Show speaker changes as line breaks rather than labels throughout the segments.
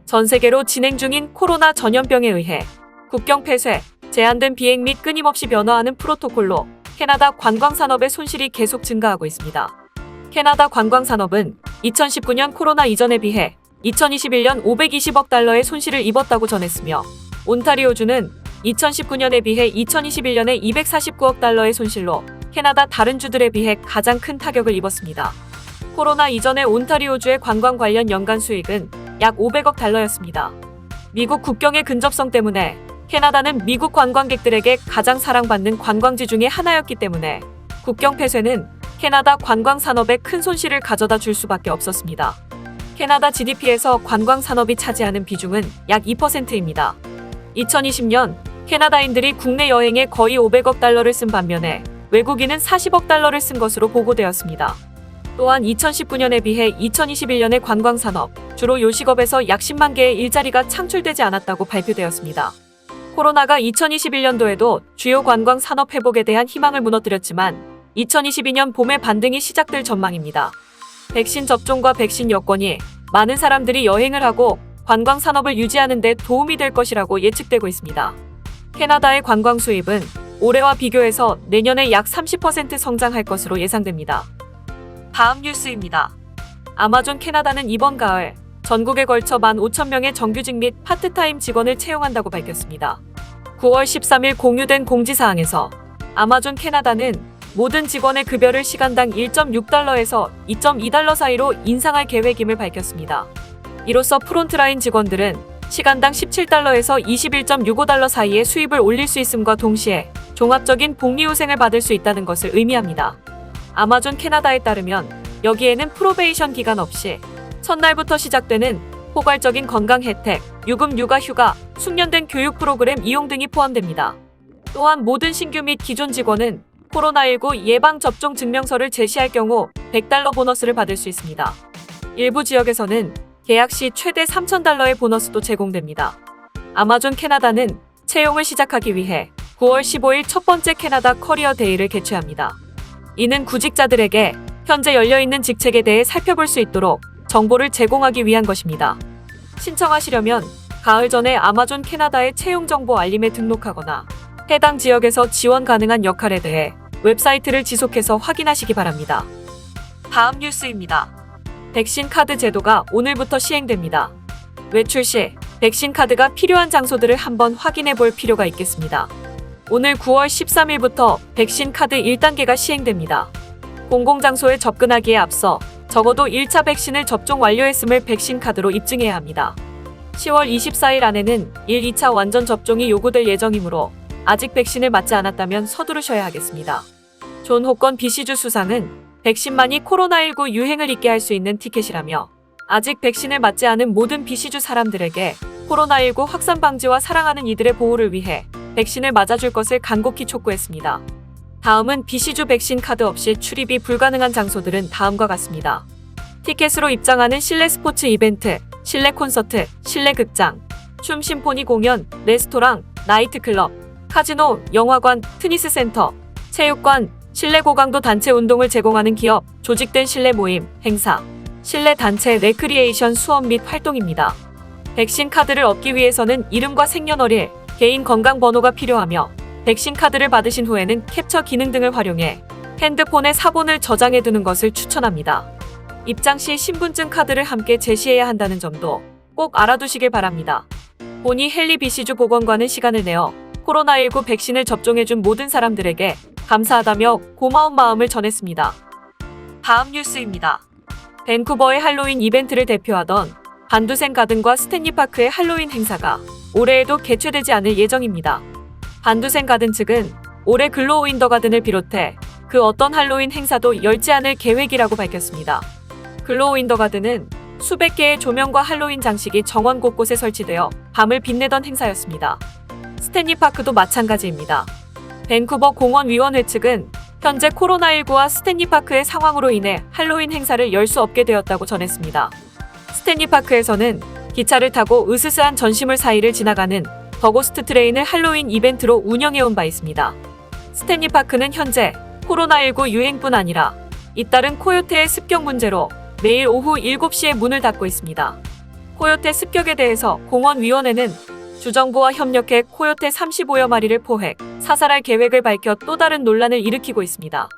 전 세계로 진행 중인 코로나 전염병에 의해 국경 폐쇄, 제한된 비행 및 끊임없이 변화하는 프로토콜로 캐나다 관광산업의 손실이 계속 증가하고 있습니다. 캐나다 관광산업은 2019년 코로나 이전에 비해 2021년 520억 달러의 손실을 입었다고 전했으며 온타리오주는 2019년에 비해 2021년에 249억 달러의 손실로 캐나다 다른 주들에 비해 가장 큰 타격을 입었습니다. 코로나 이전의 온타리오주의 관광 관련 연간 수익은 약 500억 달러였습니다. 미국 국경의 근접성 때문에 캐나다는 미국 관광객들에게 가장 사랑받는 관광지 중에 하나였기 때문에 국경 폐쇄는 캐나다 관광 산업에 큰 손실을 가져다 줄 수밖에 없었습니다. 캐나다 GDP에서 관광 산업이 차지하는 비중은 약 2%입니다. 2020년 캐나다인들이 국내 여행에 거의 500억 달러를 쓴 반면에 외국인은 40억 달러를 쓴 것으로 보고되었습니다. 또한 2019년에 비해 2021년의 관광 산업, 주로 요식업에서 약 10만 개의 일자리가 창출되지 않았다고 발표되었습니다. 코로나가 2021년도에도 주요 관광 산업 회복에 대한 희망을 무너뜨렸지만 2022년 봄에 반등이 시작될 전망입니다. 백신 접종과 백신 여권이 많은 사람들이 여행을 하고 관광 산업을 유지하는 데 도움이 될 것이라고 예측되고 있습니다. 캐나다의 관광 수입은 올해와 비교해서 내년에 약 30% 성장할 것으로 예상됩니다. 다음 뉴스입니다. 아마존 캐나다는 이번 가을 전국에 걸쳐 15,000명의 정규직 및 파트타임 직원을 채용한다고 밝혔습니다. 9월 13일 공유된 공지사항에서 아마존 캐나다는 모든 직원의 급여를 시간당 1.6달러에서 2.2달러 사이로 인상할 계획임을 밝혔습니다. 이로써 프론트라인 직원들은 시간당 17달러에서 21.65달러 사이의 수입을 올릴 수 있음과 동시에 종합적인 복리후생을 받을 수 있다는 것을 의미합니다. 아마존 캐나다에 따르면 여기에는 프로베이션 기간 없이 첫날부터 시작되는 포괄적인 건강 혜택, 유급 육아 휴가, 숙련된 교육 프로그램 이용 등이 포함됩니다. 또한 모든 신규 및 기존 직원은 코로나19 예방접종 증명서를 제시할 경우 100달러 보너스를 받을 수 있습니다. 일부 지역에서는 계약 시 최대 3,000달러의 보너스도 제공됩니다. 아마존 캐나다는 채용을 시작하기 위해 9월 15일 첫 번째 캐나다 커리어 데이를 개최합니다. 이는 구직자들에게 현재 열려있는 직책에 대해 살펴볼 수 있도록 정보를 제공하기 위한 것입니다. 신청하시려면 가을 전에 아마존 캐나다의 채용 정보 알림에 등록하거나 해당 지역에서 지원 가능한 역할에 대해 웹사이트를 지속해서 확인하시기 바랍니다. 다음 뉴스입니다. 백신 카드 제도가 오늘부터 시행됩니다. 외출 시 백신 카드가 필요한 장소들을 한번 확인해 볼 필요가 있겠습니다. 오늘 9월 13일부터 백신 카드 1단계가 시행됩니다. 공공장소에 접근하기에 앞서 적어도 1차 백신을 접종 완료했음을 백신 카드로 입증해야 합니다. 10월 24일 안에는 1, 2차 완전 접종이 요구될 예정이므로 아직 백신을 맞지 않았다면 서두르셔야 하겠습니다. 존 호건 BC주 수상은 백신만이 코로나19 유행을 잊게 할 수 있는 티켓이라며 아직 백신을 맞지 않은 모든 BC주 사람들에게 코로나19 확산 방지와 사랑하는 이들의 보호를 위해 백신을 맞아줄 것을 간곡히 촉구했습니다. 다음은 BC주 백신 카드 없이 출입이 불가능한 장소들은 다음과 같습니다. 티켓으로 입장하는 실내 스포츠 이벤트, 실내 콘서트, 실내 극장, 춤 심포니 공연, 레스토랑, 나이트클럽, 카지노, 영화관, 테니스 센터, 체육관, 실내 고강도 단체 운동을 제공하는 기업, 조직된 실내 모임, 행사, 실내 단체 레크리에이션 수업 및 활동입니다. 백신 카드를 얻기 위해서는 이름과 생년월일, 개인 건강번호가 필요하며 백신 카드를 받으신 후에는 캡처 기능 등을 활용해 핸드폰에 사본을 저장해 두는 것을 추천합니다. 입장 시 신분증 카드를 함께 제시해야 한다는 점도 꼭 알아두시길 바랍니다. 본이 헨리 BC주 보건관은 시간을 내어 코로나19 백신을 접종해준 모든 사람들에게 감사하다며 고마운 마음을 전했습니다. 다음 뉴스입니다. 밴쿠버의 할로윈 이벤트를 대표하던 반두생 가든과 스탠리 파크의 할로윈 행사가 올해에도 개최되지 않을 예정입니다. 반두생 가든 측은 올해 글로우 인 더 가든을 비롯해 그 어떤 할로윈 행사도 열지 않을 계획이라고 밝혔습니다. 글로우 인 더 가든은 수백 개의 조명과 할로윈 장식이 정원 곳곳에 설치되어 밤을 빛내던 행사였습니다. 스탠리 파크도 마찬가지입니다. 밴쿠버 공원위원회 측은 현재 코로나19와 스탠리 파크의 상황으로 인해 할로윈 행사를 열 수 없게 되었다고 전했습니다. 스탠리 파크에서는 기차를 타고 으스스한 전시물 사이를 지나가는 더고스트 트레인을 할로윈 이벤트로 운영해온 바 있습니다. 스탠리 파크는 현재 코로나19 유행뿐 아니라 잇따른 코요테의 습격 문제로 매일 오후 7시에 문을 닫고 있습니다. 코요테 습격에 대해서 공원위원회는 주정부와 협력해 코요테 35여 마리를 포획, 사살할 계획을 밝혀 또 다른 논란을 일으키고 있습니다.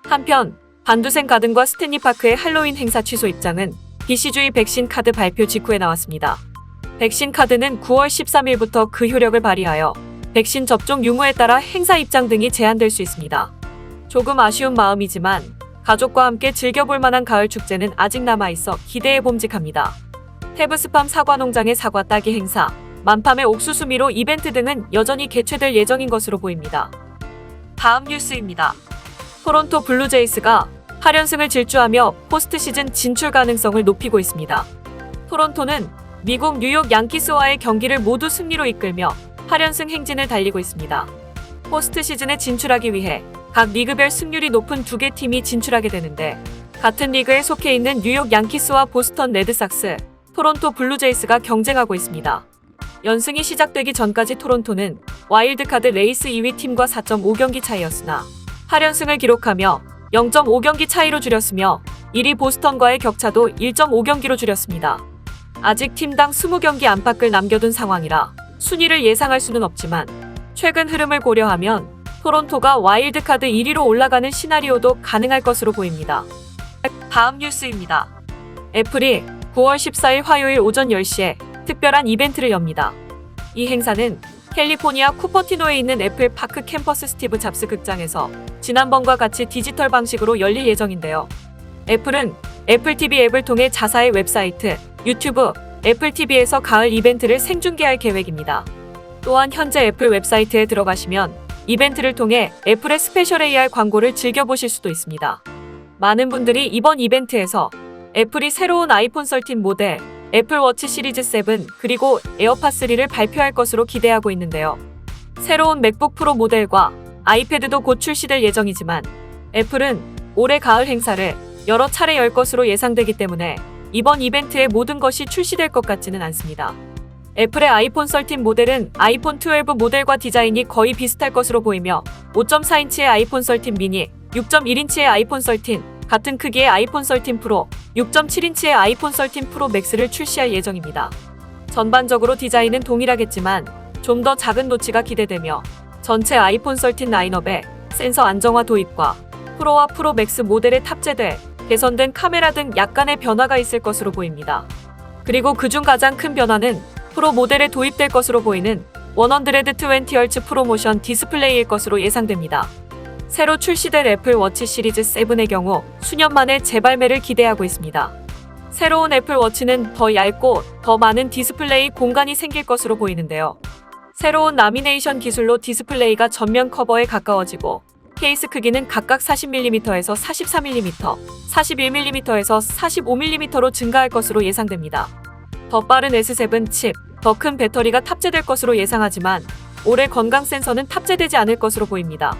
한편 반두생 가든과 스탠리파크의 할로윈 행사 취소 입장은 BC주의 백신 카드 발표 직후에 나왔습니다. 백신 카드는 9월 13일부터 그 효력을 발휘하여 백신 접종 유무에 따라 행사 입장 등이 제한될 수 있습니다. 조금 아쉬운 마음이지만 가족과 함께 즐겨볼 만한 가을 축제는 아직 남아있어 기대에 봄직합니다. 테브스팜 사과농장의 사과 따기 행사, 만팜의 옥수수 미로 이벤트 등은 여전히 개최될 예정인 것으로 보입니다. 다음 뉴스입니다. 토론토 블루제이스가 8연승을 질주하며 포스트 시즌 진출 가능성을 높이고 있습니다. 토론토는 미국 뉴욕 양키스와의 경기를 모두 승리로 이끌며 8연승 행진을 달리고 있습니다. 포스트 시즌에 진출하기 위해 각 리그별 승률이 높은 두 개 팀이 진출하게 되는데, 같은 리그에 속해 있는 뉴욕 양키스와 보스턴 레드삭스, 토론토 블루제이스가 경쟁하고 있습니다. 연승이 시작되기 전까지 토론토는 와일드카드 레이스 2위 팀과 4.5경기 차이였으나 8연승을 기록하며 0.5경기 차이로 줄였으며 1위 보스턴과의 격차도 1.5경기로 줄였습니다. 아직 팀당 20경기 안팎을 남겨둔 상황이라 순위를 예상할 수는 없지만 최근 흐름을 고려하면 토론토가 와일드카드 1위로 올라가는 시나리오도 가능할 것으로 보입니다. 다음 뉴스입니다. 애플이 9월 14일 화요일 오전 10시에 특별한 이벤트를 엽니다. 이 행사는 캘리포니아 쿠퍼티노에 있는 애플 파크 캠퍼스 스티브 잡스 극장에서 지난번과 같이 디지털 방식으로 열릴 예정인데요. 애플은 애플 TV 앱을 통해 자사의 웹사이트, 유튜브, 애플 TV에서 가을 이벤트를 생중계할 계획입니다. 또한 현재 애플 웹사이트에 들어가시면 이벤트를 통해 애플의 스페셜 AR 광고를 즐겨보실 수도 있습니다. 많은 분들이 이번 이벤트에서 애플이 새로운 아이폰 13 모델, 애플워치 시리즈 7 그리고 에어팟 3를 발표할 것으로 기대하고 있는데요. 새로운 맥북 프로 모델과 아이패드도 곧 출시될 예정이지만 애플은 올해 가을 행사를 여러 차례 열 것으로 예상되기 때문에 이번 이벤트에 모든 것이 출시될 것 같지는 않습니다. 애플의 아이폰 13 모델은 아이폰 12 모델과 디자인이 거의 비슷할 것으로 보이며 5.4인치의 아이폰 13 미니, 6.1인치의 아이폰 13, 같은 크기의 아이폰 13 프로, 6.7인치의 아이폰 13 프로 맥스를 출시할 예정입니다. 전반적으로 디자인은 동일하겠지만 좀 더 작은 노치가 기대되며 전체 아이폰 13 라인업에 센서 안정화 도입과 프로와 프로 맥스 모델에 탑재될 개선된 카메라 등 약간의 변화가 있을 것으로 보입니다. 그리고 그중 가장 큰 변화는 프로 모델에 도입될 것으로 보이는 120Hz 프로모션 디스플레이일 것으로 예상됩니다. 새로 출시될 애플워치 시리즈 7의 경우 수년 만에 재발매를 기대하고 있습니다. 새로운 애플워치는 더 얇고 더 많은 디스플레이 공간이 생길 것으로 보이는데요. 새로운 라미네이션 기술로 디스플레이가 전면 커버에 가까워지고 케이스 크기는 각각 40mm에서 43mm, 41mm에서 45mm로 증가할 것으로 예상됩니다. 더 빠른 S7 칩, 더 큰 배터리가 탑재될 것으로 예상하지만 올해 건강 센서는 탑재되지 않을 것으로 보입니다.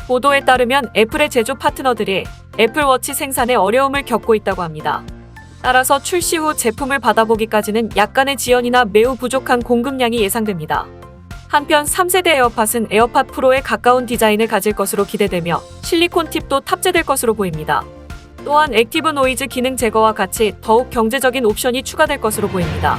보도에 따르면 애플의 제조 파트너들이 애플워치 생산에 어려움을 겪고 있다고 합니다. 따라서 출시 후 제품을 받아보기까지는 약간의 지연이나 매우 부족한 공급량이 예상됩니다. 한편 3세대 에어팟은 에어팟 프로에 가까운 디자인을 가질 것으로 기대되며 실리콘 팁도 탑재될 것으로 보입니다. 또한 액티브 노이즈 기능 제거와 같이 더욱 경제적인 옵션이 추가될 것으로 보입니다.